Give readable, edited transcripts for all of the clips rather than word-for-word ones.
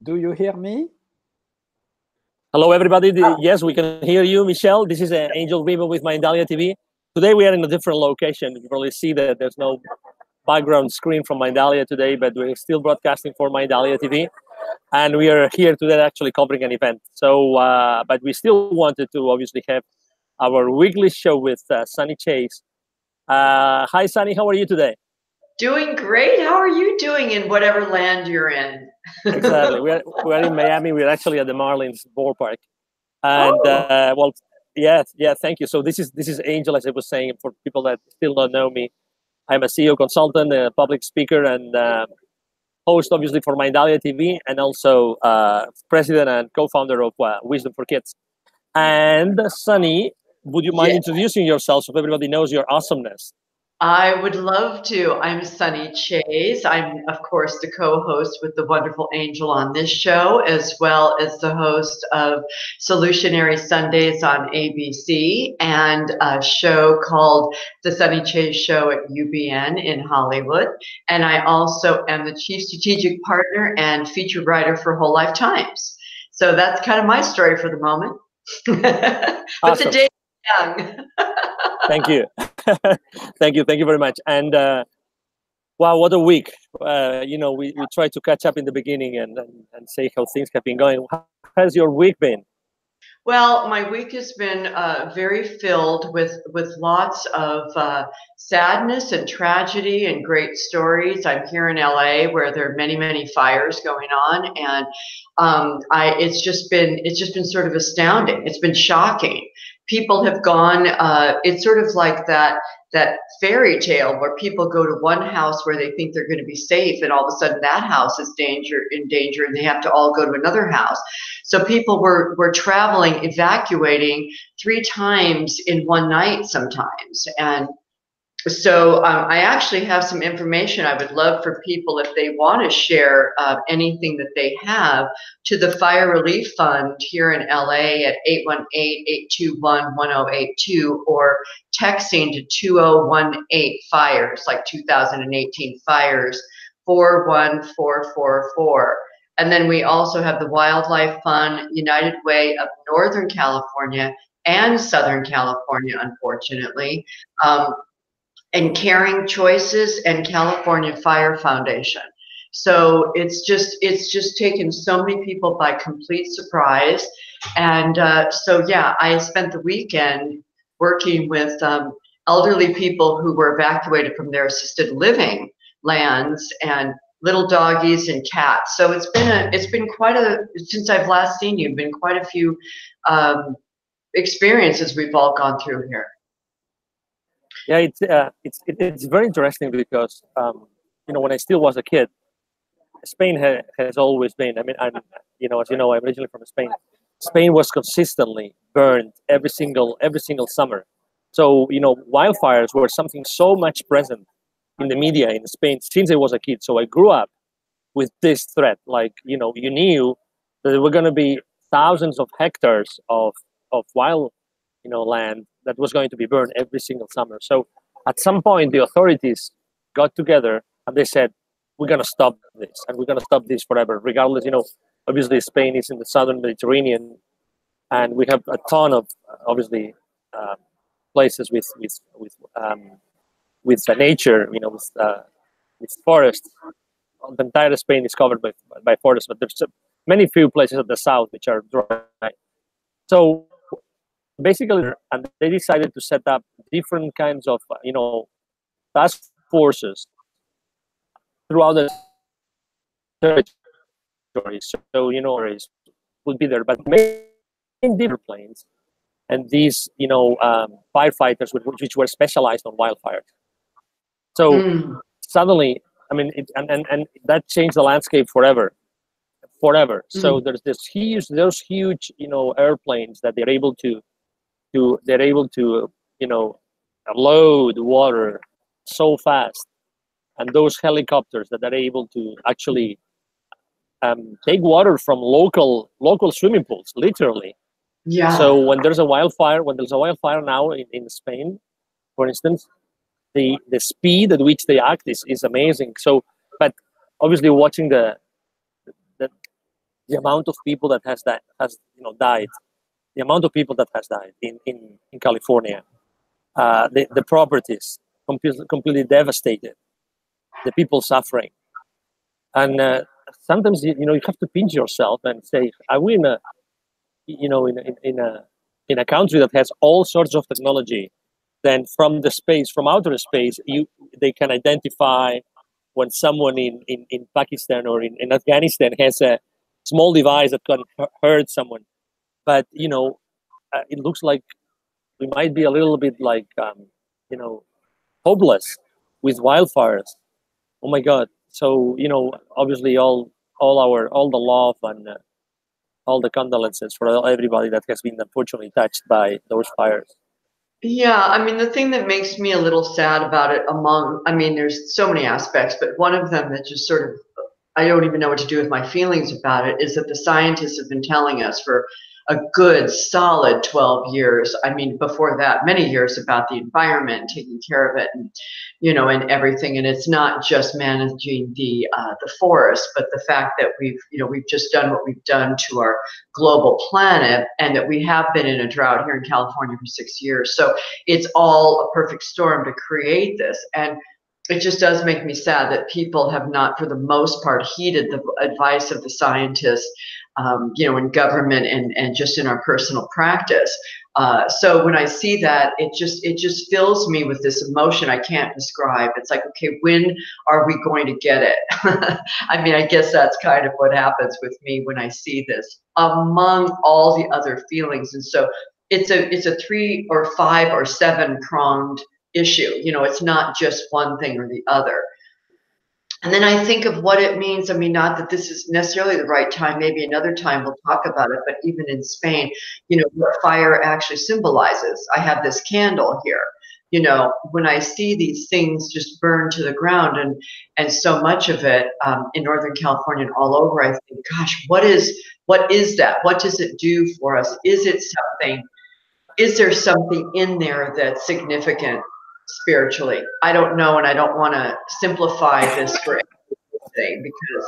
Do you hear me? Hello, everybody. Yes, we can hear you, Michel. This is Angel Riva with Mindalia TV. Today we are in a different location. You probably see that there's no background screen from Mindalia today, but we're still broadcasting for Mindalia TV. And we are here today actually covering an event. So, but we still wanted to obviously have our weekly show with Sunny Chase. Hi, Sunny. How are you today? Doing great. How are you doing in whatever land you're in? Exactly. We're in Miami. We're actually at the Marlins ballpark. And well, yeah. Thank you. So this is Angel, as I was saying, for people that still don't know me. I'm a CEO consultant, a public speaker, and host, obviously, for Mindalia TV, and also president and co-founder of Wisdom for Kids. And Sunny, would you mind introducing yourself so everybody knows your awesomeness? I would love to. I'm Sunny Chase. I'm, of course, the co-host with the wonderful Angel on this show, as well as the host of Solutionary Sundays on ABC and a show called The Sunny Chase Show at UBN in Hollywood. And I also am the Chief Strategic Partner and featured writer for Whole Life Times. So that's kind of my story for the moment. But Awesome. the day is young. Thank you. Thank you very much. And wow, what a week. We tried to catch up in the beginning and say how things have been going. How has your week been? Well, my week has been very filled with lots of sadness and tragedy and great stories. I'm here in LA where there are many fires going on, and it's just been sort of astounding. It's been shocking. People have gone. It's sort of like that fairy tale where people go to one house where they think they're going to be safe, and all of a sudden that house is in danger, and they have to all go to another house. So people were traveling, evacuating 3 times in one night sometimes. And so I actually have some information I would love for people if they want to share anything that they have to the Fire Relief Fund here in LA at 818-821-1082 or texting to 2018-FIRES, like 2018 fires, 41444. And then we also have the Wildlife Fund, United Way of Northern California and Southern California, unfortunately, and Caring Choices and California Fire Foundation. So it's just taken so many people by complete surprise. And so, yeah, I spent the weekend working with elderly people who were evacuated from their assisted living lands and little doggies and cats. So it's been quite since I've last seen you, been quite a few experiences we've all gone through here. Yeah, it's very interesting because when I still was a kid, Spain has always been. I mean, as you know, I'm originally from Spain. Spain was consistently burned every single summer. So wildfires were something so much present in the media in Spain since I was a kid. So I grew up with this threat. Like you knew that there were going to be thousands of hectares of wild land that was going to be burned every single summer. So at some point, the authorities got together and they said, we're going to stop this, and we're going to stop this forever, regardless. Obviously Spain is in the southern Mediterranean, and we have a ton of obviously places with nature, with forests. The entire Spain is covered by forests, but there's many few places at the south which are dry. So basically, and they decided to set up different kinds of task forces throughout the territory. So would be there, but in different planes, and these firefighters which were specialized on wildfires. So suddenly, I mean, and that changed the landscape forever. So there's those huge airplanes that they're able to load water so fast, and those helicopters that are able to actually take water from local swimming pools, literally. Yeah. So when there's a wildfire now in Spain, for instance, the speed at which they act is amazing. So, but obviously watching the the amount of people that has died, the amount of people that has died in California, the properties completely devastated, the people suffering, and sometimes you have to pinch yourself and say, are we in a in a country that has all sorts of technology? Then from outer space, they can identify when someone in Pakistan or in Afghanistan has a small device that can hurt someone. But it looks like we might be a little bit like hopeless with wildfires. Oh my God! So obviously all the love and all the condolences for everybody that has been unfortunately touched by those fires. Yeah, I mean, the thing that makes me a little sad about it there's so many aspects, but one of them that just sort of, I don't even know what to do with my feelings about it, is that the scientists have been telling us for a good solid 12 years, before that, many years, about the environment, taking care of it, and everything. And it's not just managing the forest, but the fact that we've just done what we've done to our global planet, and that we have been in a drought here in California for 6 years. So it's all a perfect storm to create this. And it just does make me sad that people have not, for the most part, heeded the advice of the scientists, in government and just in our personal practice. So when I see that, it just fills me with this emotion I can't describe. It's like, okay, when are we going to get it? I guess that's kind of what happens with me when I see this, among all the other feelings. And so it's a 3 or 5 or 7 pronged issue. It's not just one thing or the other. And then I think of what it means. Not that this is necessarily the right time, maybe another time we'll talk about it, but even in Spain, what fire actually symbolizes. I have this candle here. When I see these things just burn to the ground, and so much of it in Northern California and all over, I think, gosh, what is that? What does it do for us? Is there something in there that's significant spiritually? I don't know, and I don't want to simplify this for anything, because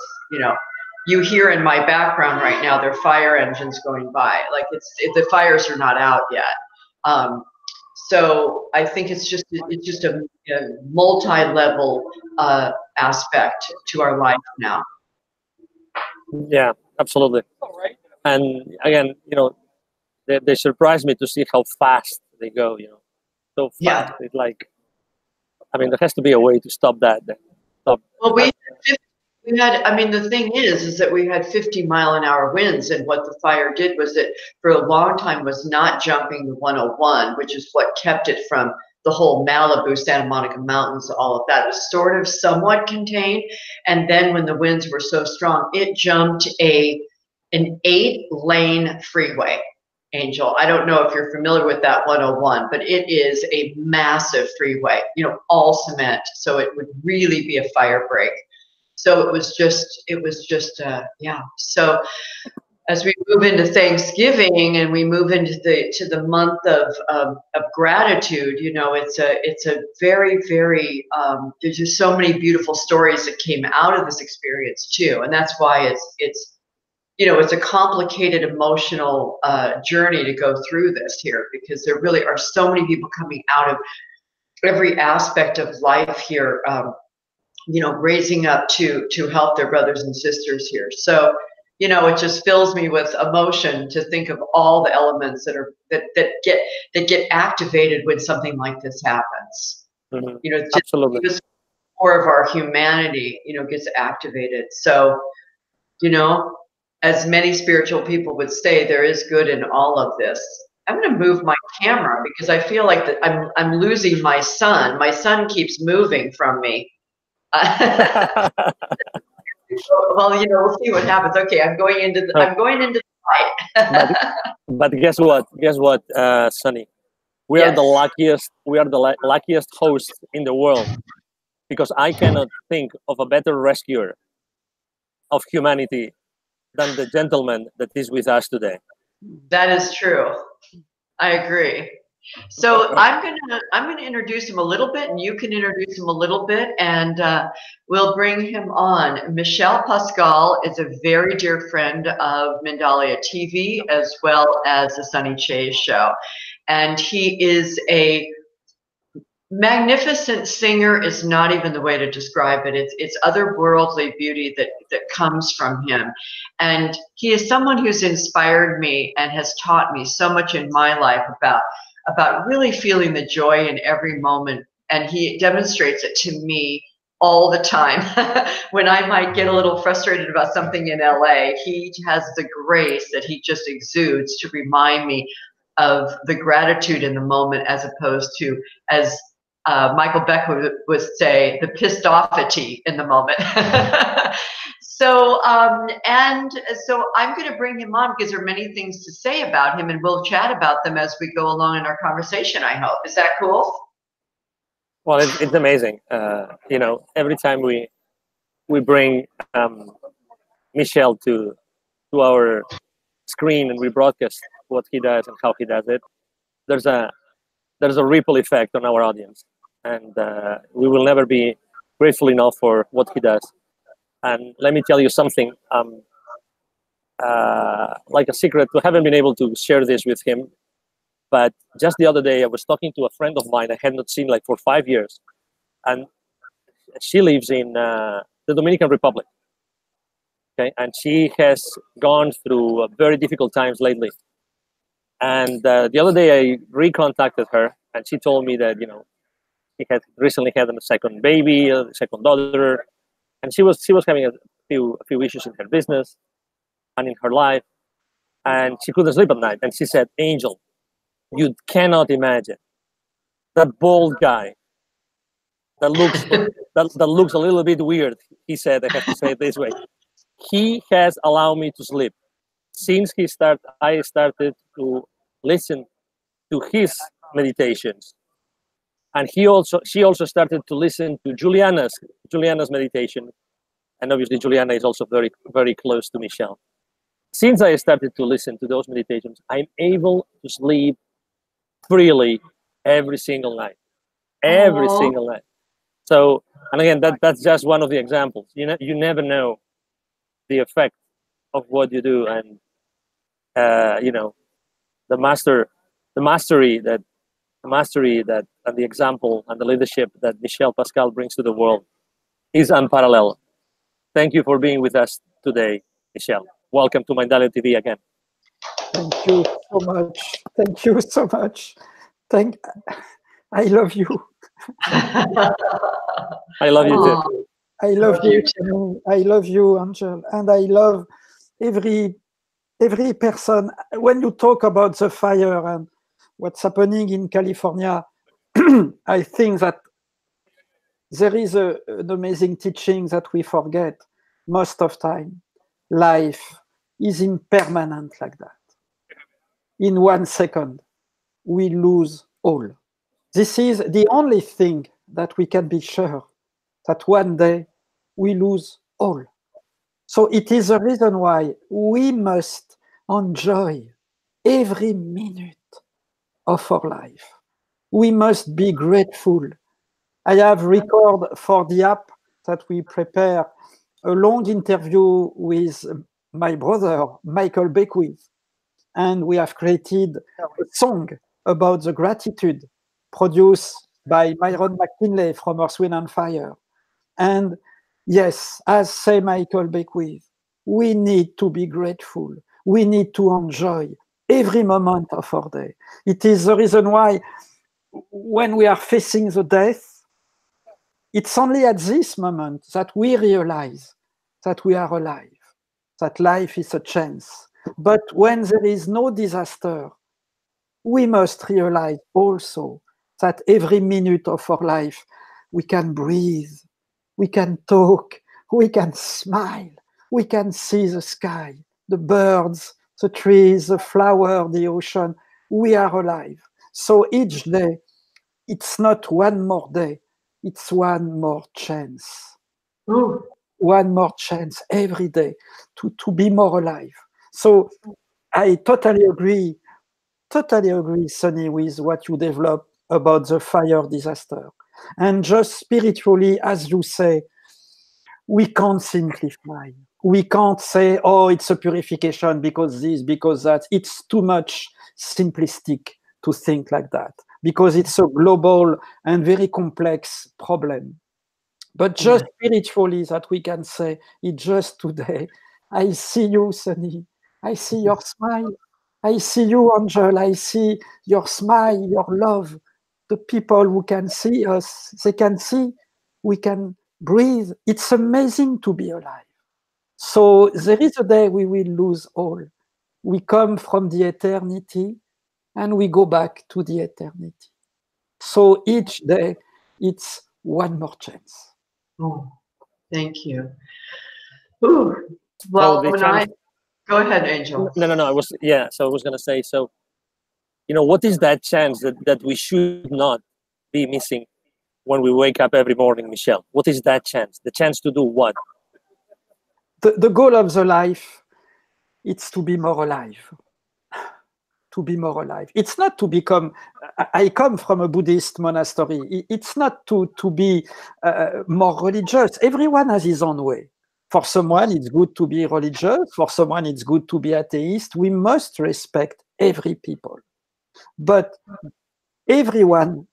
you hear in my background right now, there are fire engines going by. Like the fires are not out yet. So I think it's just a multi-level aspect to our life now. Yeah, absolutely. And again, they surprised me to see how fast they go. So fast. Yeah. It's like, there has to be a way to stop that. Well, the thing is that we had 50-mile-an-hour winds, and what the fire did was it, for a long time, was not jumping the 101, which is what kept it from the whole Malibu, Santa Monica Mountains, all of that. It was sort of somewhat contained, and then when the winds were so strong, it jumped an 8-lane freeway. Angel, I don't know if you're familiar with that 101, but it is a massive freeway, all cement, so it would really be a fire break. So it was just yeah. So as we move into Thanksgiving and we move into the month of gratitude, it's a very, very there's just so many beautiful stories that came out of this experience too, and that's why it's a complicated emotional journey to go through this here, because there really are so many people coming out of every aspect of life here, raising up to help their brothers and sisters here. So, it just fills me with emotion to think of all the elements that get activated when something like this happens. Mm-hmm. Absolutely. Just more of our humanity, gets activated. So, as many spiritual people would say, there is good in all of this. I'm going to move my camera because I feel like that I'm losing my son. My son keeps moving from me. Well, we'll see what happens. Okay, I'm going into the light. but guess what, Sonny? We are the luckiest. We are the luckiest hosts in the world, because I cannot think of a better rescuer of humanity than the gentleman that is with us today. That is true. I agree. So I'm gonna introduce him a little bit, and you can introduce him a little bit, and we'll bring him on. Michel Pascal is a very dear friend of Mindalia TV as well as the Sunny Chase show, and he is a magnificent singer. Is not even the way to describe it. It's otherworldly beauty that comes from him, and he is someone who's inspired me and has taught me so much in my life about really feeling the joy in every moment. And he demonstrates it to me all the time. When I might get a little frustrated about something in LA, he has the grace that he just exudes to remind me of the gratitude in the moment, as opposed to, as Michael Beck would say, the pissed offity in the moment. So I'm going to bring him on because there are many things to say about him, and we'll chat about them as we go along in our conversation, I hope. Is that cool? Well, it's amazing. Every time we bring Michel to our screen and we broadcast what he does and how he does it, there's a ripple effect on our audience, and we will never be grateful enough for what he does. And let me tell you something, like a secret. We haven't been able to share this with him, but just the other day I was talking to a friend of mine I had not seen like for 5 years, and she lives in the Dominican Republic. Okay, and she has gone through very difficult times lately. And the other day I recontacted her, and she told me that she had recently had a second baby, a second daughter, and she was having a few issues in her business and in her life, and she couldn't sleep at night. And she said, "Angel, you cannot imagine that bald guy that looks that looks a little bit weird." He said, I have to say it this way, he has allowed me to sleep since I started to listen to his meditations, and she also started to listen to Juliana's meditation, and obviously Juliana is also very, very close to Michel. Since I started to listen to those meditations, I'm able to sleep freely every single night, single night. So, and again, that's just one of the examples. You never know the effect of what you do, and the mastery that, and the example and the leadership that Michel Pascal brings to the world is unparalleled. Thank you for being with us today, Michel. Welcome to Mindalia TV again. Thank you so much. Thank you so much. I love you. I love you too. I love you. I love you, Angel, and I love every person. When you talk about the fire and what's happening in California, I think that there is an amazing teaching that we forget most of time. Life is impermanent like that. In 1 second, we lose all. This is the only thing that we can be sure, that one day we lose all. So it is the reason why we must enjoy every minute of our life. We must be grateful. I have recorded for the app that we prepare a long interview with my brother, Michael Beckwith, and we have created a song about the gratitude produced by Myron McKinley from Earth, Wind and Fire. And yes, as say Michael Beckwith, we need to be grateful. We need to enjoy every moment of our day. It is the reason why when we are facing the death, it's only at this moment that we realize that we are alive, that life is a chance. But when there is no disaster, we must realize also that every minute of our life, we can breathe, we can talk, we can smile, we can see the sky, the birds, the trees, the flower, the ocean. We are alive. So each day, it's not one more day, it's one more chance. Ooh. One more chance every day to be more alive. So I totally agree. totally agree, Sonny, with what you developed about the fire disaster. And just spiritually, as you say, we can't simplify. We can't say, oh, it's a purification because this, because that. It's too much simplistic to think like that because it's a global and very complex problem. But just spiritually, that we can say, it just today, I see you, Sunny. I see your smile. I see you, Angel. I see your smile, your love. The people who can see us, they can see, we can breathe. It's amazing to be alive. So there is a day we will lose all. We come from the eternity and we go back to the eternity. So each day, it's one more chance. Oh, thank you. Ooh. Well, go ahead, Angel. No. So I was gonna say, so what is that chance that we should not be missing when we wake up every morning, Michel? What is that chance? The chance to do what? The goal of the life, it's to be more alive. To be more alive. It's not to become, I come from a Buddhist monastery. It's not to be more religious. Everyone has his own way. For someone, it's good to be religious. For someone, it's good to be atheist. We must respect every people. But everyone,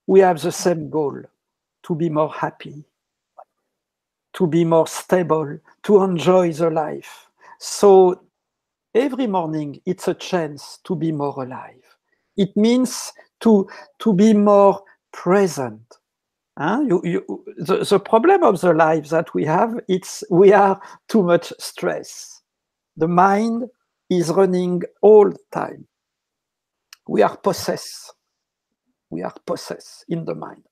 we have the same goal, to be more happy, to be more stable, to enjoy the life. So every morning, it's a chance to be more alive. It means to be more present. The problem of the life that we have, we are too much stress. The mind is running all the time. We are possessed. We are possessed in the mind.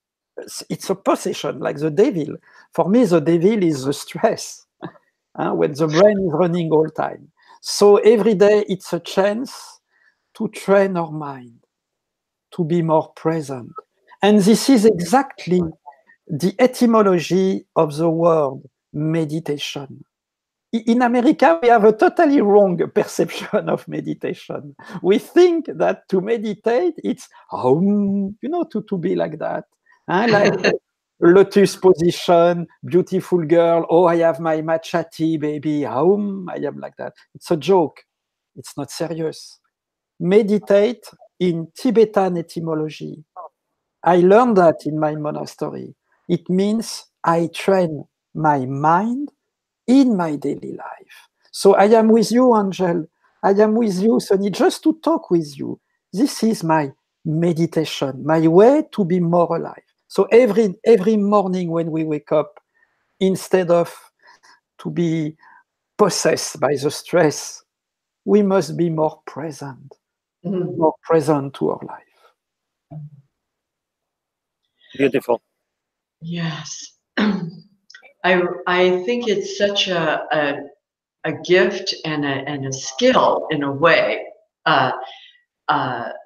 It's a possession, like the devil. For me, the devil is the stress, when the brain is running all the time. So every day, it's a chance to train our mind, to be more present. And this is exactly the etymology of the word meditation. In America, we have a totally wrong perception of meditation. We think that to meditate, it's, to be like that. Like lotus position, beautiful girl, oh, I have my matcha tea, baby, I am like that. It's a joke. It's not serious. Meditate in Tibetan etymology. I learned that in my monastery. It means I train my mind in my daily life. So I am with you, Angel. I am with you, Sonny, just to talk with you. This is my meditation, my way to be more alive. So every morning when we wake up, instead of to be possessed by the stress, we must be more present, more present to our life. Beautiful. Yes. I think it's such a gift and a skill in a way,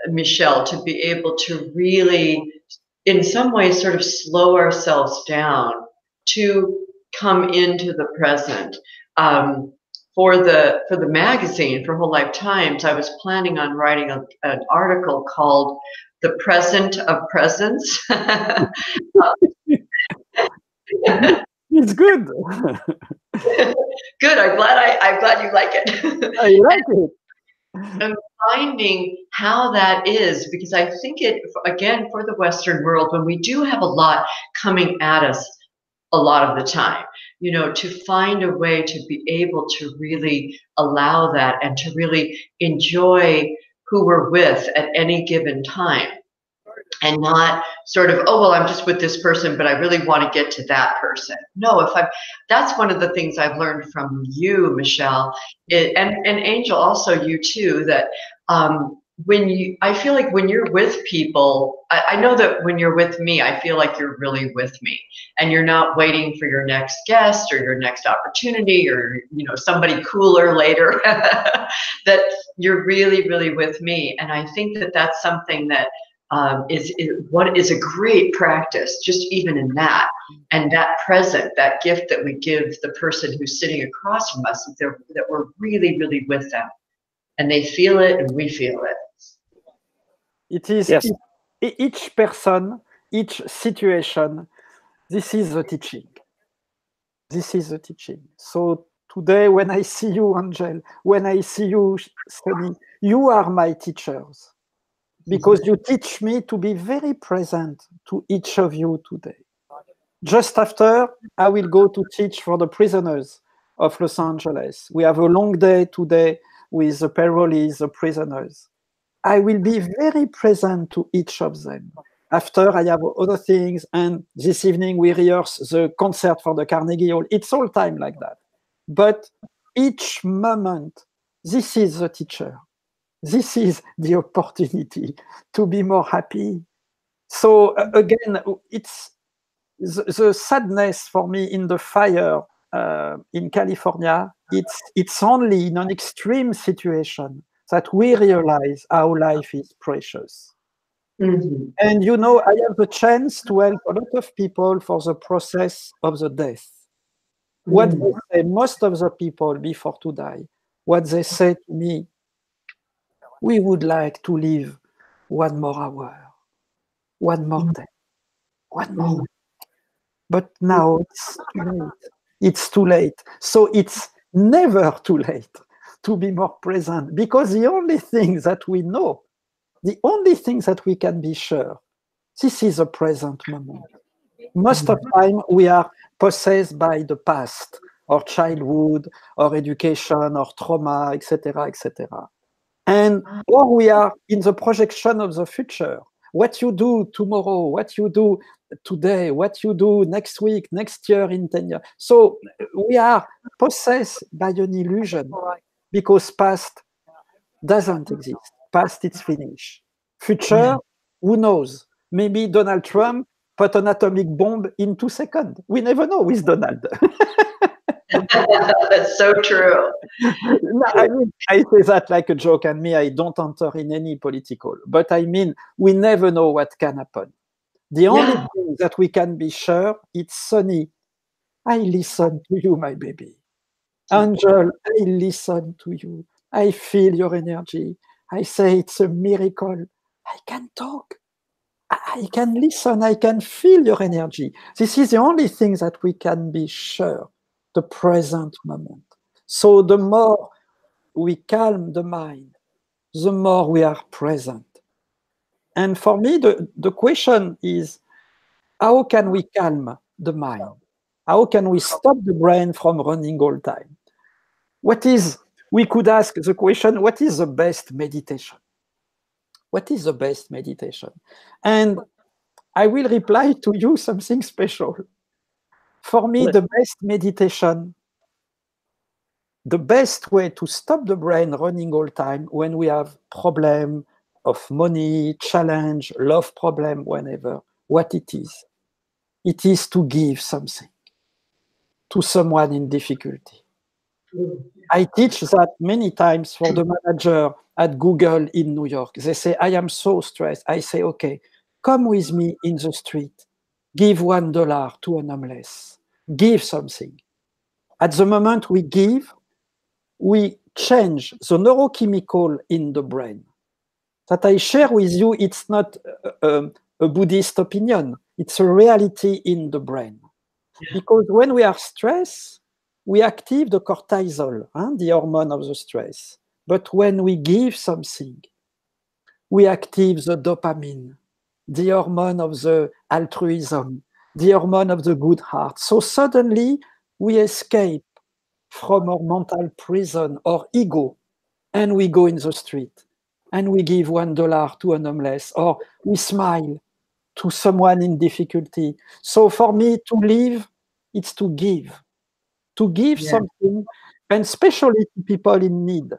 Michel, to be able to really, in some ways, sort of slow ourselves down to come into the present. For the magazine, for Whole Life Times, I was planning on writing an article called "The Present of Presence." It's good. Good. I'm glad you like it. I like it. And finding how that is, because I think it, again, for the Western world, when we do have a lot coming at us a lot of the time, to find a way to be able to really allow that and to really enjoy who we're with at any given time. And not sort of, oh, well, I'm just with this person, but I really want to get to that person. No, that's one of the things I've learned from you, Michel, and Angel, also you too, that I feel like when you're with people, I know that when you're with me, I feel like you're really with me, and you're not waiting for your next guest or your next opportunity or somebody cooler later. That you're really, really with me, and I think that that's something that is what is a great practice, just even in that, and that present, that gift that we give the person who's sitting across from us, that we're really, really with them. and they feel it and we feel it. It is Yes. each person, each situation. This is the teaching. This is the teaching. So today, when I see you, Angel, when I see you, Sunny, you are my teachers because you teach me to be very present to each of you today. Just after, I will go to teach for the prisoners of Los Angeles. We have a long day today with the parolees, the prisoners. I will be very present to each of them. After, I have other things, and this evening we rehearse the concert for the Carnegie Hall. It's all time like that. But each moment, this is the teacher. This is the opportunity to be more happy. So again, it's the sadness for me in the fire in California. It's only in an extreme situation that we realize how life is precious. Mm-hmm. And you know, I have the chance to help a lot of people for the process of the death. What they say, most of the people before to die, what they say to me, we would like to live one more hour, one more day, one more. But now it's too late. It's too late. So it's never too late to be more present, because the only thing that we know, the only thing that we can be sure, this is a present moment. Most of the time we are possessed by the past, or childhood, or education, or trauma, etc., etc. And or we are in the projection of the future. What you do tomorrow, what you do today, what you do next week, next year, in 10 years. So we are possessed by an illusion, because past doesn't exist. Past, it's finished. Future, who knows? Maybe Donald Trump put an atomic bomb in 2 seconds. We never know with Donald. That's so true. No, I mean, I say that like a joke, and me, I don't enter in any political. But I mean, we never know what can happen. The only thing that we can be sure, it's Sunny. I listen to you, my baby. Angel, I listen to you. I feel your energy. I say it's a miracle. I can talk. I can listen. I can feel your energy. This is the only thing that we can be sure, the present moment. So the more we calm the mind, the more we are present. And for me, the question is, how can we calm the mind? How can we stop the brain from running all the time? We could ask the question, what is the best meditation? What is the best meditation? And I will reply to you something special. For me, the best meditation, the best way to stop the brain running all the time when we have problem of money, challenge, love problem, whenever, what it is to give something to someone in difficulty. I teach that many times for the manager at Google in New York. They say, I am so stressed. I say, okay, come with me in the street. Give $1 to an homeless. Give something. At the moment we give, we change the neurochemical in the brain. That I share with you, it's not a Buddhist opinion. It's a reality in the brain. Because when we are stressed, we active the cortisol, the hormone of the stress. But when we give something, we active the dopamine, the hormone of the altruism, the hormone of the good heart. So suddenly we escape from our mental prison or ego, and we go in the street and we give $1 to an homeless, or we smile to someone in difficulty. So for me, to live, it's to give something, and especially to people in need,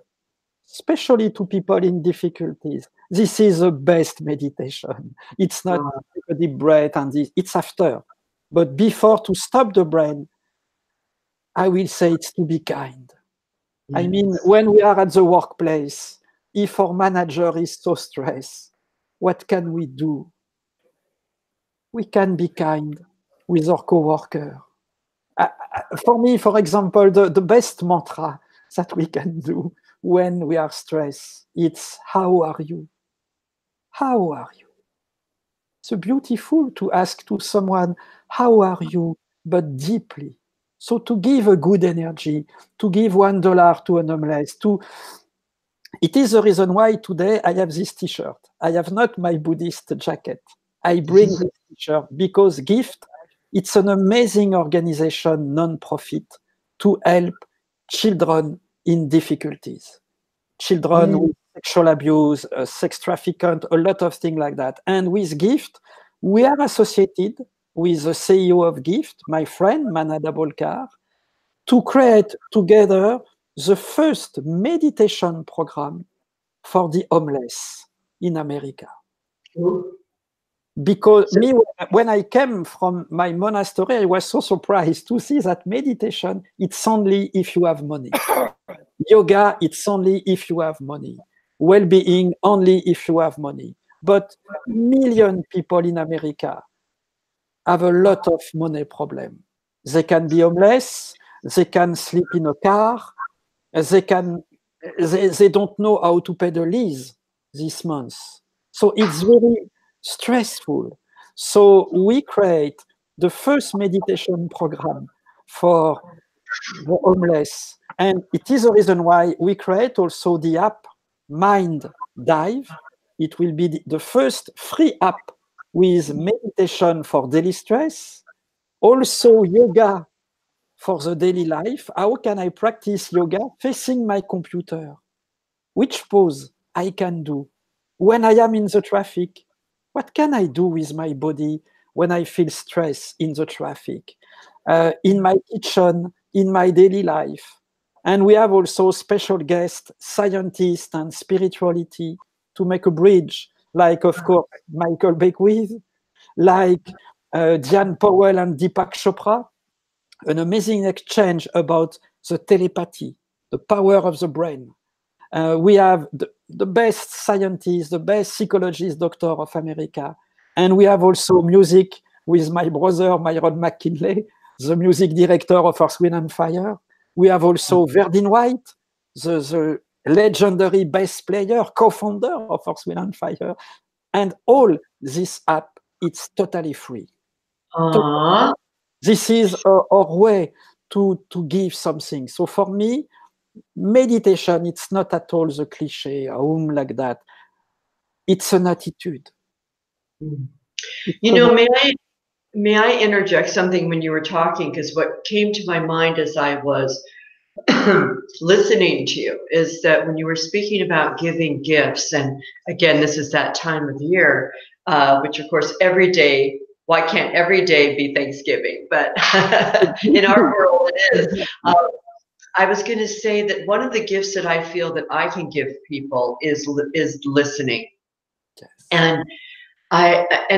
especially to people in difficulties. This is the best meditation. It's not a deep breath and this, it's after. But before, to stop the brain, I will say it's to be kind. I mean, when we are at the workplace, if our manager is so stressed, what can we do? We can be kind with our coworker. For me, for example, the best mantra that we can do when we are stressed. It's how are you? How are you? It's beautiful to ask to someone, how are you? But deeply. So to give a good energy, to give $1 to an homeless, it is the reason why today I have this t-shirt. I have not my Buddhist jacket. I bring this t-shirt because GIFT, it's an amazing organization, non-profit, to help children in difficulties. Children with sexual abuse, sex trafficking, a lot of things like that. And with GIFT, we are associated with the CEO of GIFT, my friend, Manada Bolkar, to create together the first meditation program for the homeless in America. Because me, when I came from my monastery, I was so surprised to see that meditation, it's only if you have money. Yoga, it's only if you have money. Well-being, only if you have money. But million people in America have a lot of money problem. They can be homeless, they can sleep in a car, they don't know how to pay the lease this month. So it's very stressful. So we create the first meditation program for the homeless. And it is the reason why we create also the app Mind Dive. It will be the first free app with meditation for daily stress, also yoga for the daily life. How can I practice yoga facing my computer? Which pose I can do? When I am in the traffic, what can I do with my body when I feel stress in the traffic? In my kitchen, in my daily life. And we have also special guests, scientists and spirituality to make a bridge, like, of course, Michael Beckwith, like Diane Powell and Deepak Chopra, an amazing exchange about the telepathy, the power of the brain. We have the best scientists, the best psychologists, doctor of America. And we have also music with my brother, Myron McKinley, the music director of Earth, Wind and Fire. We have also Verdine White, the legendary bass player, co-founder of Earth, Wind and Fire. And all this app, it's totally free. This is our way to give something. So for me, meditation, it's not at all the cliche, like that. It's an attitude. You know, may I interject something when you were talking? Because what came to my mind as I was listening to you is that when you were speaking about giving gifts, and again, this is that time of year, which of course every day, why can't every day be Thanksgiving? But in our world it is. I was going to say that one of the gifts that I feel that I can give people is listening. Yes. And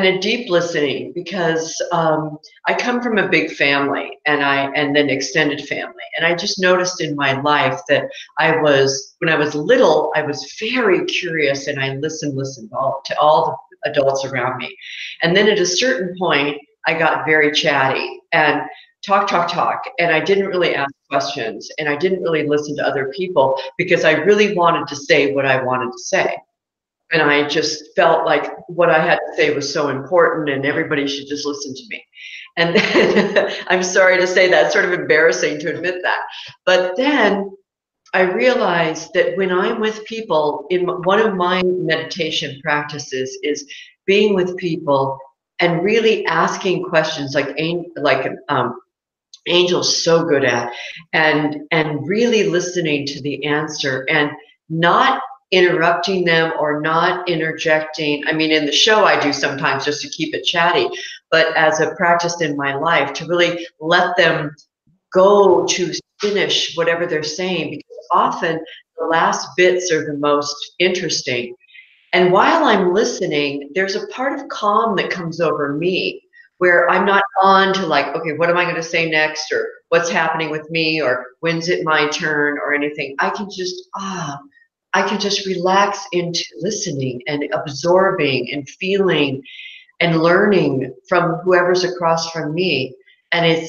a deep listening, because I come from a big family and then extended family, and I just noticed in my life that when I was little, I was very curious and I listened to all the adults around me, and then at a certain point I got very chatty and talk, and I didn't really ask questions and I didn't really listen to other people because I really wanted to say what I wanted to say. And I just felt like what I had to say was so important and everybody should just listen to me. And I'm sorry to say that, it's sort of embarrassing to admit that. But then I realized that when I'm with people, in one of my meditation practices is being with people and really asking questions like Angel's so good at, and really listening to the answer and not interrupting them or not interjecting. I mean, in the show I do sometimes just to keep it chatty, but as a practice in my life to really let them go to finish whatever they're saying, because often the last bits are the most interesting. And while I'm listening, there's a part of calm that comes over me where I'm not on to like, okay, what am I going to say next, or what's happening with me, or when's it my turn, or anything. I can just relax into listening and absorbing and feeling and learning from whoever's across from me. And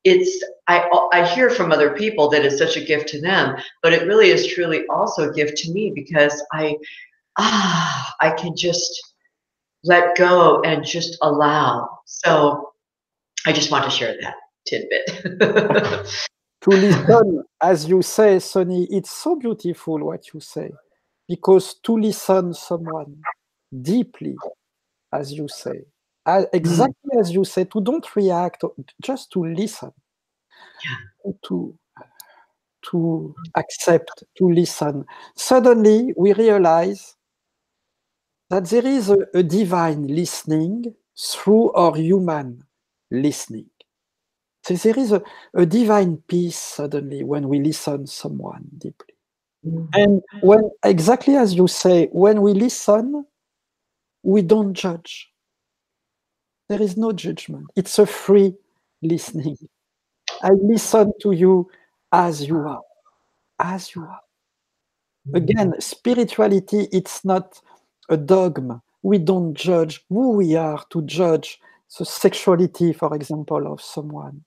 I hear from other people that it's such a gift to them, but it really is truly also a gift to me because I can just let go and just allow. So I just want to share that tidbit. To listen, as you say, Sonny, it's so beautiful what you say, because to listen someone deeply, as you say, exactly as you say, to don't react, just to listen, to accept, to listen. Suddenly, we realize that there is a divine listening through our human listening. So there is a divine peace suddenly when we listen someone deeply. And when, exactly as you say, when we listen, we don't judge. There is no judgment. It's a free listening. I listen to you as you are, as you are. Again, spirituality, it's not a dogma. We don't judge who we are to judge the sexuality, for example, of someone.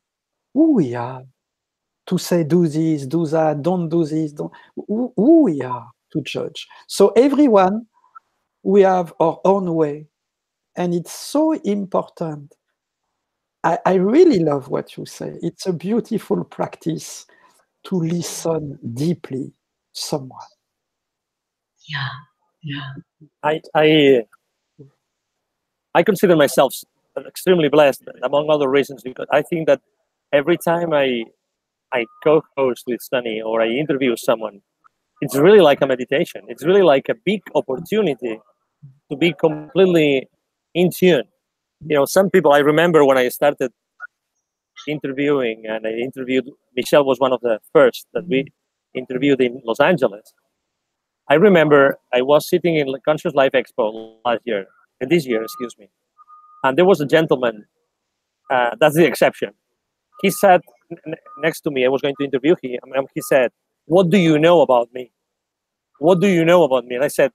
Who we are to say do this, do that, don't do this, don't. Who we are to judge. So everyone, we have our own way. And it's so important. I really love what you say. It's a beautiful practice to listen deeply someone. Yeah. I consider myself extremely blessed, among other reasons, because I think that every time I co-host with Sunny or I interview someone, it's really like a meditation. It's really like a big opportunity to be completely in tune. You know, some people, I remember when I started interviewing, and I interviewed, Michel was one of the first that we interviewed in Los Angeles. I remember I was sitting in Conscious Life Expo this year, excuse me, and there was a gentleman, that's the exception. He sat next to me. I was going to interview him. He said, "What do you know about me? What do you know about me?" And I said,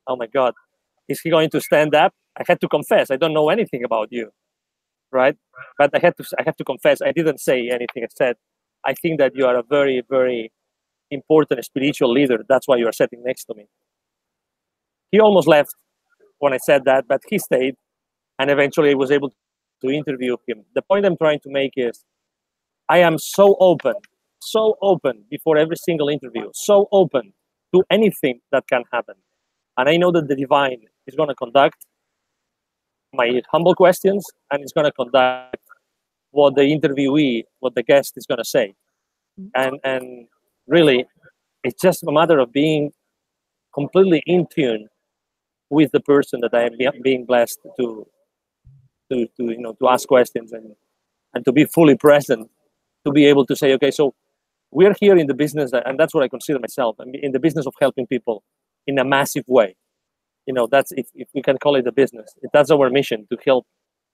"Oh my God, is he going to stand up?" I had to confess, I don't know anything about you, right? But I have to confess, I didn't say anything. I said, "I think that you are a very, very important spiritual leader. That's why you are sitting next to me." He almost left when I said that, but he stayed, and eventually I was able to interview him. The point I'm trying to make is, I am so open before every single interview, so open to anything that can happen. And I know that the divine is going to conduct my humble questions, and it's going to conduct what the interviewee, what the guest is going to say. And really, it's just a matter of being completely in tune with the person that I am being blessed to ask questions and to be fully present, to be able to say, okay, so we're here in the business, and that's what I consider myself. I'm in the business of helping people in a massive way. You know, that's, if we can call it a business, that's our mission, to help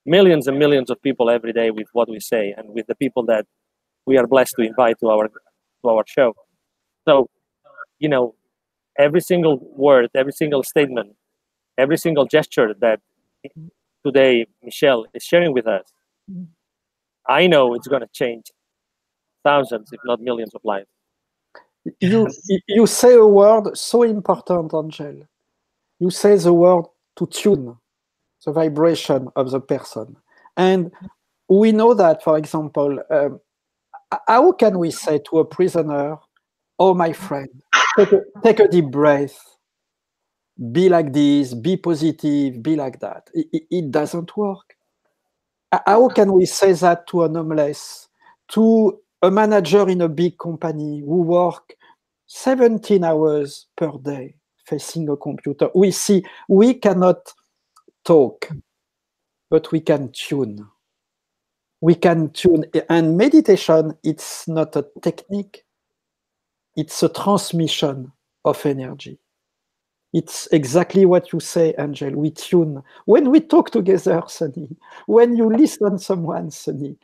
millions and millions of people every day with what we say and with the people that we are blessed to invite to our show. So, you know, every single word, every single statement, every single gesture that today Michel is sharing with us, I know it's going to change thousands, if not millions of lives. You say a word so important, Angel. You say the word to tune the vibration of the person. And we know that, for example, how can we say to a prisoner, "Oh, my friend, take a deep breath, be like this, be positive, be like that"? It doesn't work. How can we say that to an homeless, to a manager in a big company who work 17 hours per day facing a computer? We cannot talk, but we can tune. We can tune. And meditation, it's not a technique. It's a transmission of energy. It's exactly what you say, Angel. We tune. When we talk together, Sunny, when you listen to someone, Sunny,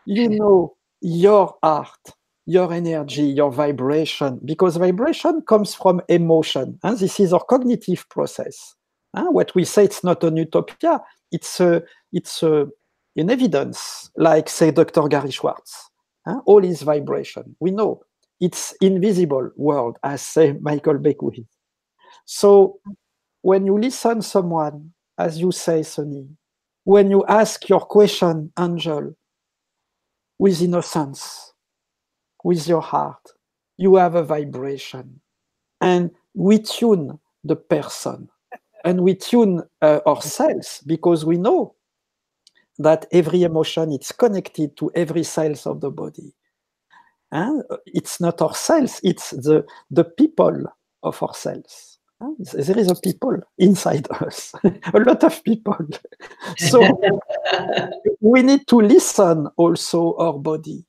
you know your heart, your energy, your vibration, because vibration comes from emotion. And this is our cognitive process. What we say, it's not an utopia. It's a in evidence, like say Dr. Gary Schwartz, all is vibration. We know it's invisible world, as say Michael Beckwith. So when you listen someone, as you say, Sonny, when you ask your question, Angel, with innocence, with your heart, you have a vibration. And we tune the person and we tune ourselves, because we know that every emotion is connected to every cells of the body. And it's not ourselves, it's the people of ourselves. There is a people inside us, a lot of people. So we need to listen also our body.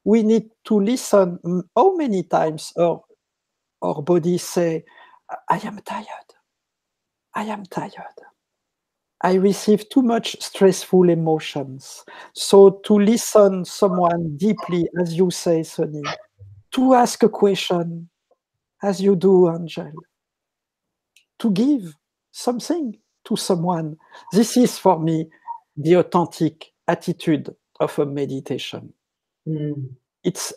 We need to listen how many times our body say, I am tired. I am tired. I receive too much stressful emotions. So to listen someone deeply, as you say, Sonny, to ask a question, as you do, Angel, to give something to someone. This is for me the authentic attitude of a meditation. It's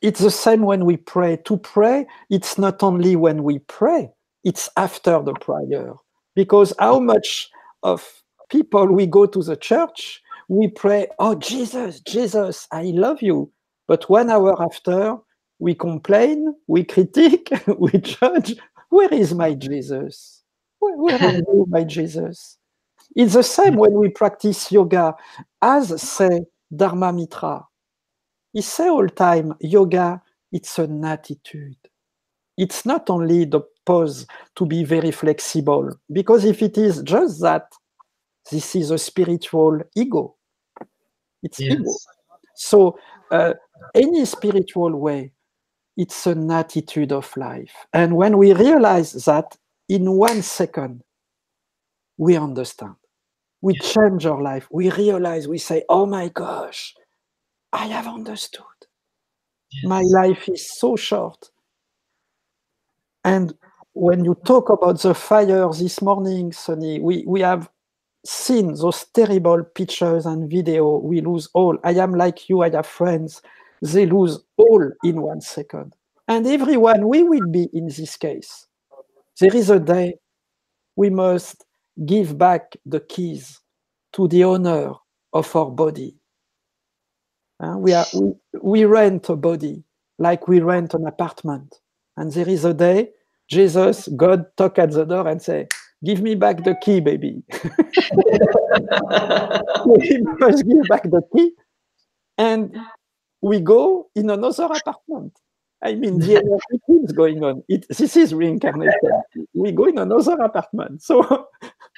the same when we pray. To pray, it's not only when we pray, it's after the prayer. Because how much of people we go to the church, we pray, oh, Jesus, Jesus, I love you. But 1 hour after, we complain, we critique, we judge. Where is my Jesus? Where are you, my Jesus? It's the same when we practice yoga, as say Dharma Mitra. He say all time, yoga, it's an attitude. It's not only the pose to be very flexible, because if it is just that, this is a spiritual ego. It's ego. So any spiritual way, it's an attitude of life. And when we realize that, in 1 second, we understand. We change our life. We realize, we say, oh my gosh, I have understood. My life is so short. And when you talk about the fire this morning, Sonny, we have seen those terrible pictures and video. We lose all. I am like you, I have friends. They lose all in 1 second. And everyone, we will be in this case. There is a day we must give back the keys to the owner of our body. We rent a body like we rent an apartment. And there is a day, Jesus, God, knock at the door and say, give me back the key, baby. We must give back the key. And we go in another apartment. I mean, the energy keeps going on. This is reincarnation. We go in another apartment. So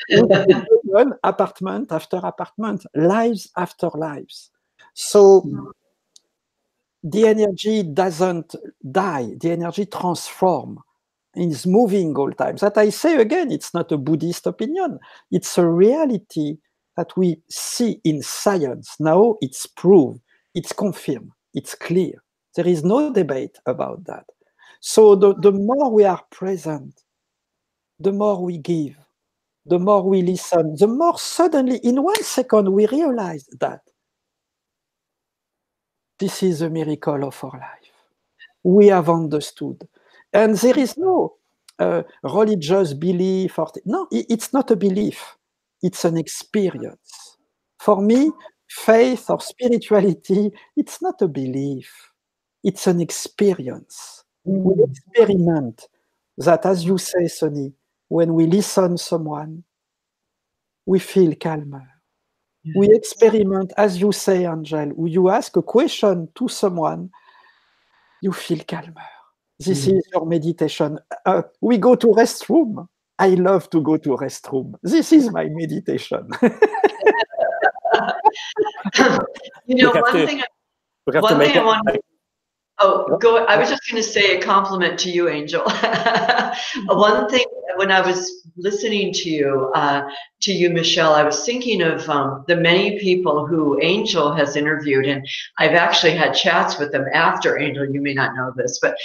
we go on apartment after apartment, lives after lives. So the energy doesn't die. The energy transforms. It's moving all time. That I say again, it's not a Buddhist opinion. It's a reality that we see in science. Now it's proved, it's confirmed, it's clear. There is no debate about that. So the more we are present, the more we give, the more we listen, the more suddenly, in 1 second, we realize that this is a miracle of our life. We have understood. And there is no religious belief. No, it's not a belief. It's an experience. For me, faith or spirituality, it's not a belief. It's an experience. We experiment that, as you say, Sonny, when we listen to someone, we feel calmer. We experiment, as you say, Angel, when you ask a question to someone, you feel calmer. This is your meditation. We go to restroom. I love to go to restroom. This is my meditation. One thing I want. Oh, go. I was just going to say a compliment to you, Angel. One thing, when I was listening to you, Michel, I was thinking of the many people who Angel has interviewed, and I've actually had chats with them after. Angel, you may not know this, but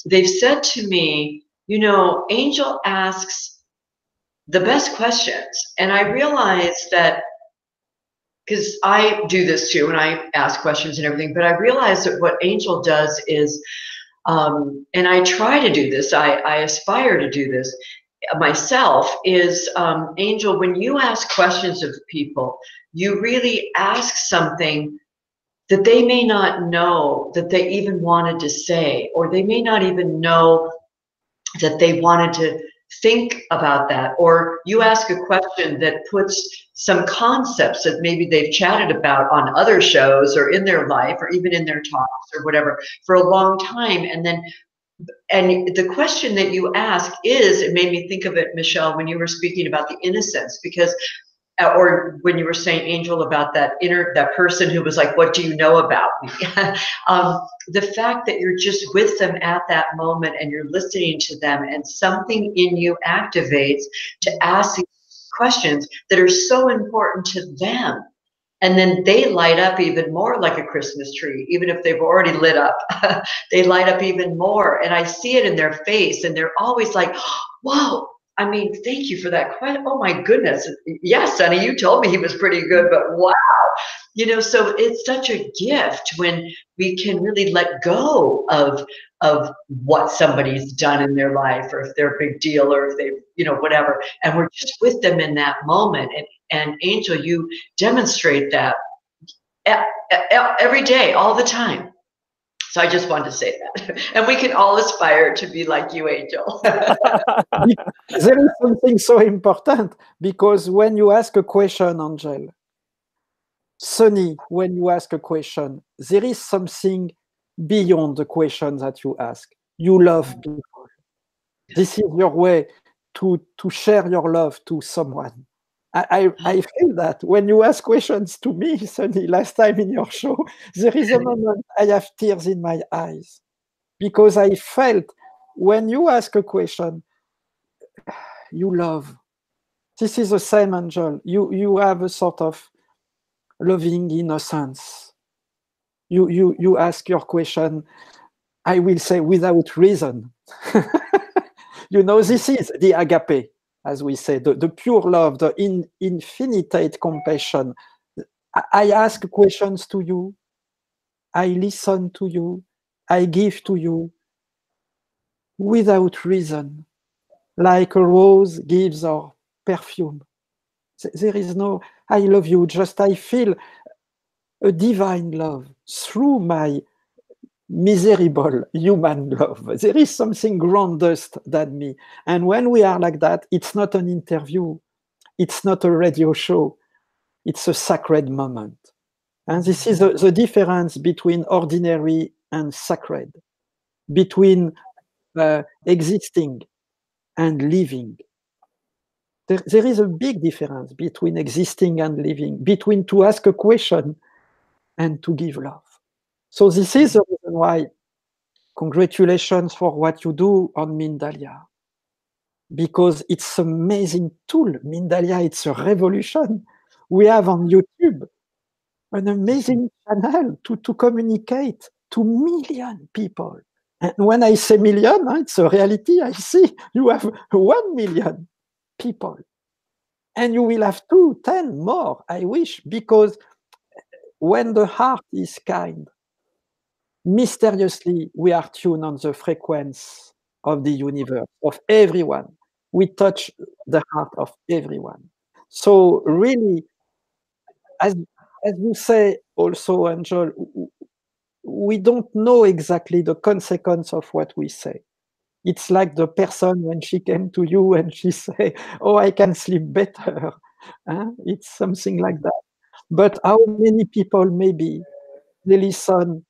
they've said to me, Angel asks the best questions, and I realized that because I do this too, and I ask questions and everything, but I realize that what Angel does is, and I try to do this, I aspire to do this myself, is Angel, when you ask questions of people, you really ask something that they may not know that they even wanted to say, or they may not even know that they wanted to think about that, or you ask a question that puts some concepts that maybe they've chatted about on other shows or in their life or even in their talks or whatever for a long time, and the question that you ask is, it made me think of it, Michelle, when you were speaking about the innocence, because or when you were saying, Angel, about that person who was like, what do you know about me? The fact that you're just with them at that moment and you're listening to them, and something in you activates to ask these questions that are so important to them. And then they light up even more like a Christmas tree, even if they've already lit up, they light up even more. And I see it in their face, and they're always like, whoa, I mean, thank you for that question. Oh my goodness. Yes, Sonny, you told me he was pretty good, but wow. So it's such a gift when we can really let go of what somebody's done in their life, or if they're a big deal, or if they, whatever. And we're just with them in that moment. And Angel, you demonstrate that every day, all the time. So I just wanted to say that. And we can all aspire to be like you, Angel. There is something so important, because when you ask a question, Angel, Sonny, when you ask a question, there is something beyond the question that you ask. You love people. This is your way to share your love to someone. I feel that when you ask questions to me, Sonny, last time in your show, there is a moment I have tears in my eyes, because I felt when you ask a question, you love. This is the same, Angel. You have a sort of loving innocence. You ask your question, I will say, without reason. This is the agape, as we say, the pure love, the infinite compassion. I ask questions to you. I listen to you. I give to you without reason, like a rose gives our perfume. There is no, I love you, just I feel a divine love through my miserable human love. There is something grandest than me. And when we are like that, it's not an interview. It's not a radio show. It's a sacred moment. And this is the difference between ordinary and sacred, between existing and living. There is a big difference between existing and living, between to ask a question and to give love. So this is the reason why, congratulations for what you do on Mindalia, because it's an amazing tool. Mindalia, it's a revolution. We have on YouTube an amazing channel to communicate to million people. And when I say million, it's a reality. I see you have 1 million people. And you will have 2, 10 more, I wish, because when the heart is kind, mysteriously, we are tuned on the frequency of the universe, of everyone. We touch the heart of everyone. So really, as you say also, Angel, we don't know exactly the consequence of what we say. It's like the person when she came to you and she say, oh, I can sleep better. It's something like that. But how many people maybe they listen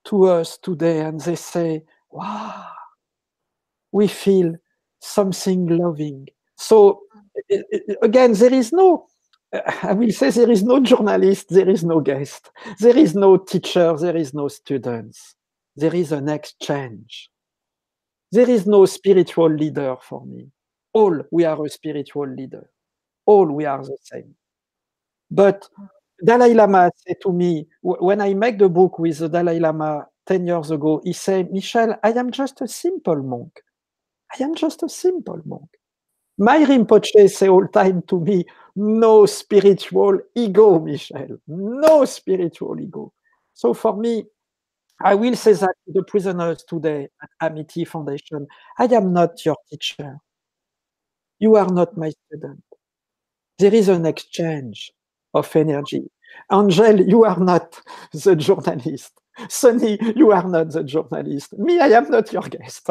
to us today and they say, wow, we feel something loving. So again, there is no, I will say there is no journalist, there is no guest, there is no teacher, there is no students. There is an exchange. There is no spiritual leader for me. All we are a spiritual leader. All we are the same. But Dalai Lama said to me, when I make the book with the Dalai Lama 10 years ago, he said, Michel, I am just a simple monk. I am just a simple monk. My Rinpoche say all time to me, no spiritual ego, Michel, no spiritual ego. So for me, I will say that to the prisoners today at Amity Foundation, I am not your teacher. You are not my student. There is an exchange of energy. Angel, you are not the journalist. Sonny, you are not the journalist. Me, I am not your guest.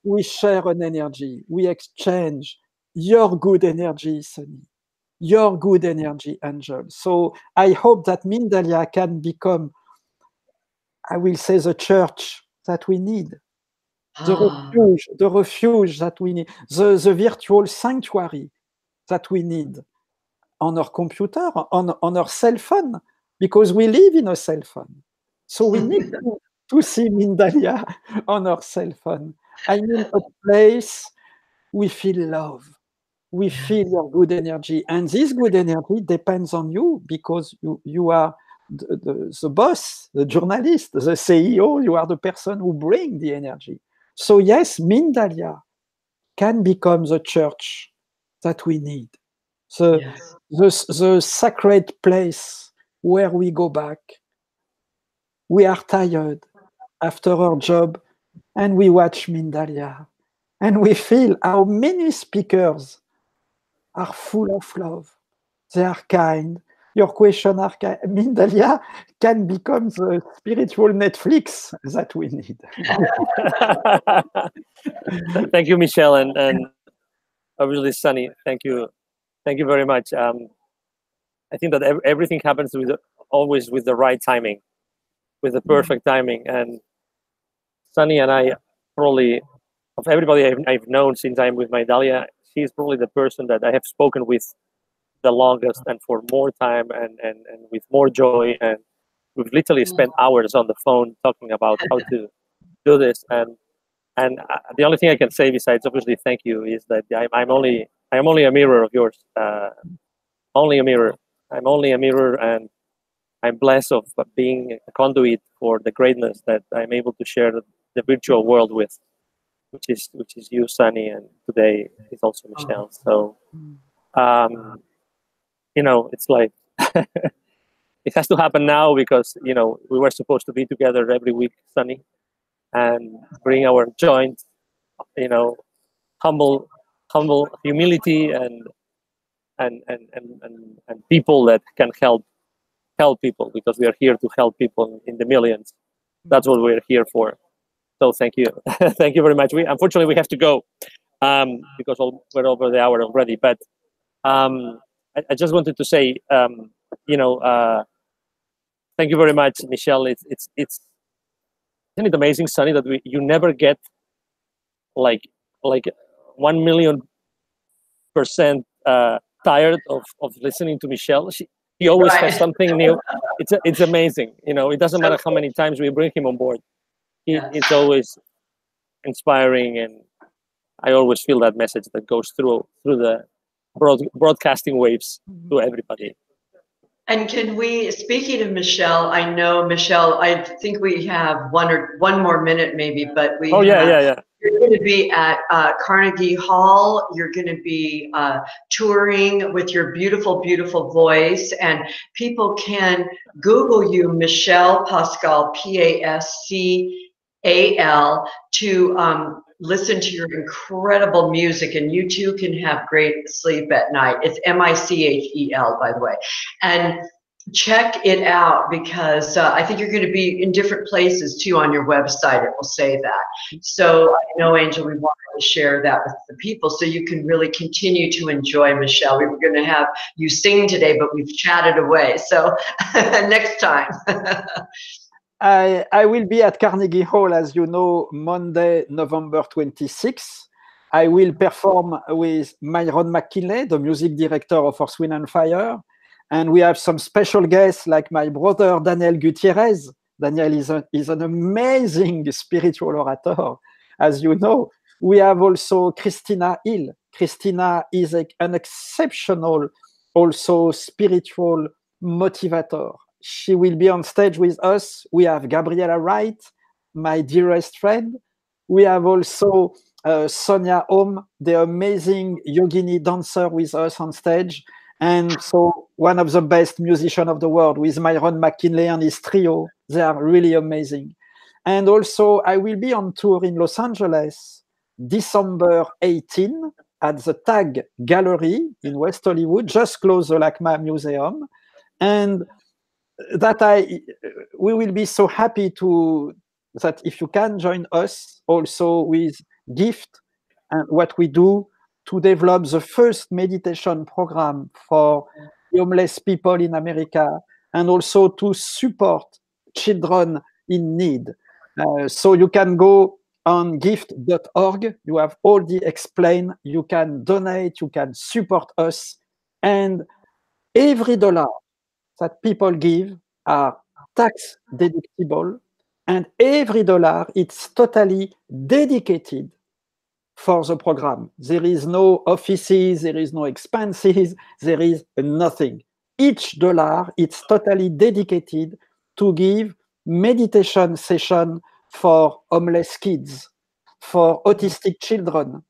we share an energy. We exchange your good energy, Sonny, your good energy, Angel. So I hope that Mindalia can become, I will say, the church that we need, the refuge that we need, the virtual sanctuary that we need on our computer, on our cell phone, because we live in a cell phone. So we need to see Mindalia on our cell phone. I mean, a place we feel love. We feel your good energy. And this good energy depends on you because you are the boss, the journalist, the CEO. You are the person who brings the energy. So yes, Mindalia can become the church that we need. The sacred place where we go back. We are tired after our job and we watch Mindalia and we feel how many speakers are full of love. They are kind. Your question are kind. Mindalia can become the spiritual Netflix that we need. Thank you, Michel, and obviously Sunny. Thank you very much. I think that everything happens always with the right timing, with the perfect timing. And Sunny and I, probably of everybody I've known since I'm with Mindalia, she's probably the person that I have spoken with the longest and for more time and with more joy. And we've literally spent hours on the phone talking about how to do this. And the only thing I can say besides obviously thank you is that I'm only a mirror of yours. Only a mirror. I'm only a mirror, and I'm blessed of being a conduit for the greatness that I'm able to share the virtual world with, which is you, Sunny, and today is also Michel. So, it's like it has to happen now because we were supposed to be together every week, Sunny, and bring our joint, humble humility and people that can help people, because we are here to help people in the millions. That's what we're here for. So thank you. Thank you very much. Unfortunately we have to go because we're over the hour already, but I just wanted to say thank you very much, Michel. Isn't it amazing, Sunny, that you never get like 1,000,000% tired of listening to Michel. He always has something new. It's amazing. It doesn't matter how many times we bring him on board. It's always inspiring, and I always feel that message that goes through the broadcasting waves to everybody. And can we, speaking of Michel, I know Michel, I think we have one more minute maybe, but yeah. You're going to be at Carnegie Hall. You're going to be touring with your beautiful, beautiful voice, and people can Google you, Michel Pascal, Pascal, to listen to your incredible music, and you too can have great sleep at night. It's Michel, by the way. And check it out, because I think you're going to be in different places too on your website. It will say that. So I know, Angel, we wanted to share that with the people so you can really continue to enjoy Michel. We were going to have you sing today, but we've chatted away. So next time. I will be at Carnegie Hall, as you know, Monday, November 26th. I will perform with Myron McKinley, the music director of Earth, Wind and Fire. And we have some special guests like my brother, Daniel Gutierrez. Daniel is an amazing spiritual orator, as you know. We have also Christina Hill. Christina is an exceptional, also spiritual motivator. She will be on stage with us. We have Gabriella Wright, my dearest friend. We have also Sonia Om, the amazing yogini dancer with us on stage. And so one of the best musicians of the world with Myron McKinley and his trio. They are really amazing. And also I will be on tour in Los Angeles, December 18 at the Tag Gallery in West Hollywood, just close the LACMA Museum. And we will be so happy that if you can join us also with gift and what we do to develop the first meditation program for homeless people in America, and also to support children in need. So you can go on gift.org. You have all the explain. You can donate, you can support us, and every dollar that people give are tax deductible, and every dollar it's totally dedicated for the program. There is no offices, there is no expenses, there is nothing. Each dollar it's totally dedicated to give meditation session for homeless kids, for autistic children,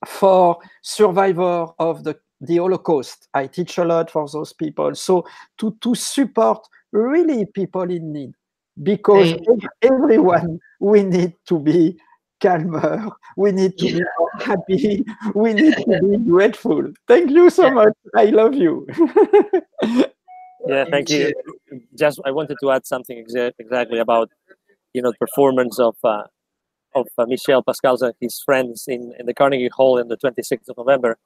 for survivor of the Holocaust. I teach a lot for those people. So to support really people in need, because everyone, we need to be calmer, we need to be more happy, we need to be grateful. Thank you so much. I love you. Yeah, thank you. Just I wanted to add something exactly about performance of Michel Pascal and his friends in the Carnegie Hall on the 26th of November.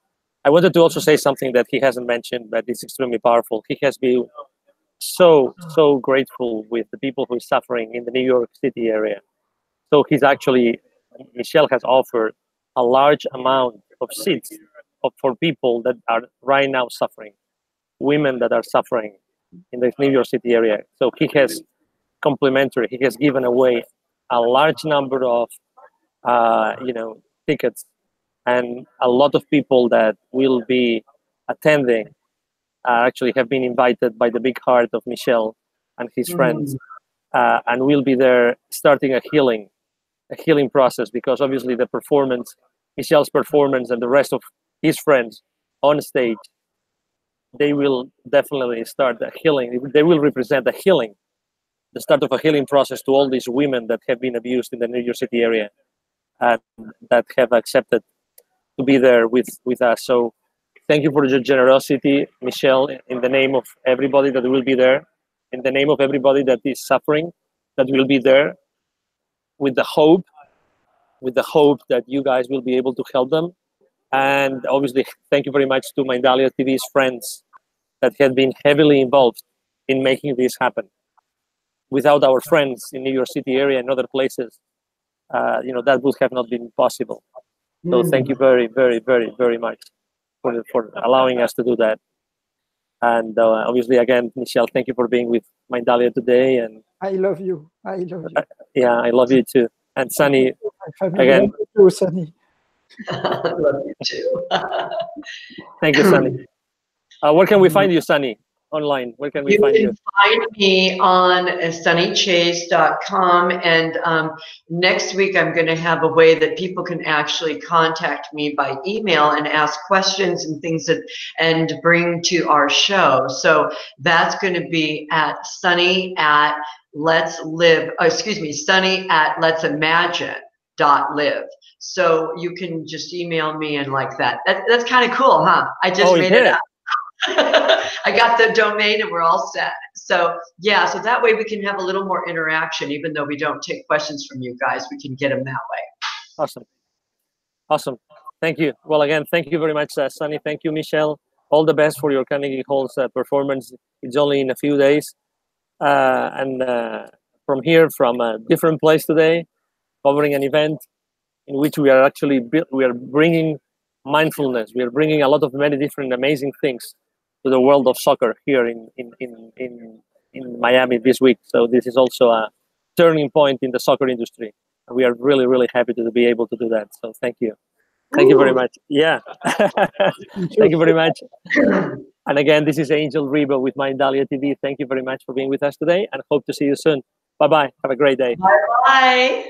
I wanted to also say something that he hasn't mentioned, but it's extremely powerful. He has been so grateful with the people who are suffering in the New York City area. So Michel has offered a large amount of seats for people that are right now suffering, women that are suffering in the New York City area. So he has given away a large number of tickets, and a lot of people that will be attending actually have been invited by the big heart of Michel and his friends, and will be there starting a healing process, because obviously Michel's performance and the rest of his friends on stage, they will definitely start the healing. They will represent the healing, the start of a healing process to all these women that have been abused in the New York City area and that have accepted to be there with us. So thank you for your generosity, Michel, in the name of everybody that will be there, in the name of everybody that is suffering, that will be there, with the hope that you guys will be able to help them. And obviously, thank you very much to Mindalia TV's friends that have been heavily involved in making this happen. Without our friends in New York City area and other places, that would have not been possible. So thank you very, very, very, very much for allowing us to do that. And obviously, again, Michel, thank you for being with Mindalia today. And I love you. I love you. Yeah, I love you too. And Sunny, again. Love you too, Sunny. I love you too. Thank you, Sunny. Where can we find you, Sunny? Online, where can we find you? You can find me on sunnychase.com, and next week I'm going to have a way that people can actually contact me by email and ask questions and things and bring to our show. So that's going to be at sunny@let'simagine.live. So you can just email me and like that. That's kind of cool, huh? I just made it up. I got the domain and we're all set. So yeah, so that way we can have a little more interaction, even though we don't take questions from you guys, we can get them that way. Awesome. Thank you. Well, again, thank you very much, Sunny. Thank you, Michel. All the best for your Carnegie Hall's performance. It's only in a few days. And from a different place today, covering an event in which we are bringing mindfulness. We are bringing a lot of many different amazing things to the world of soccer here in Miami this week. So this is also a turning point in the soccer industry. And we are really, really happy to be able to do that. So thank you. Thank you very much. Yeah. Thank you very much. And again, this is Angel Rebo with Mindalia TV. Thank you very much for being with us today, and hope to see you soon. Bye-bye. Have a great day. Bye-bye.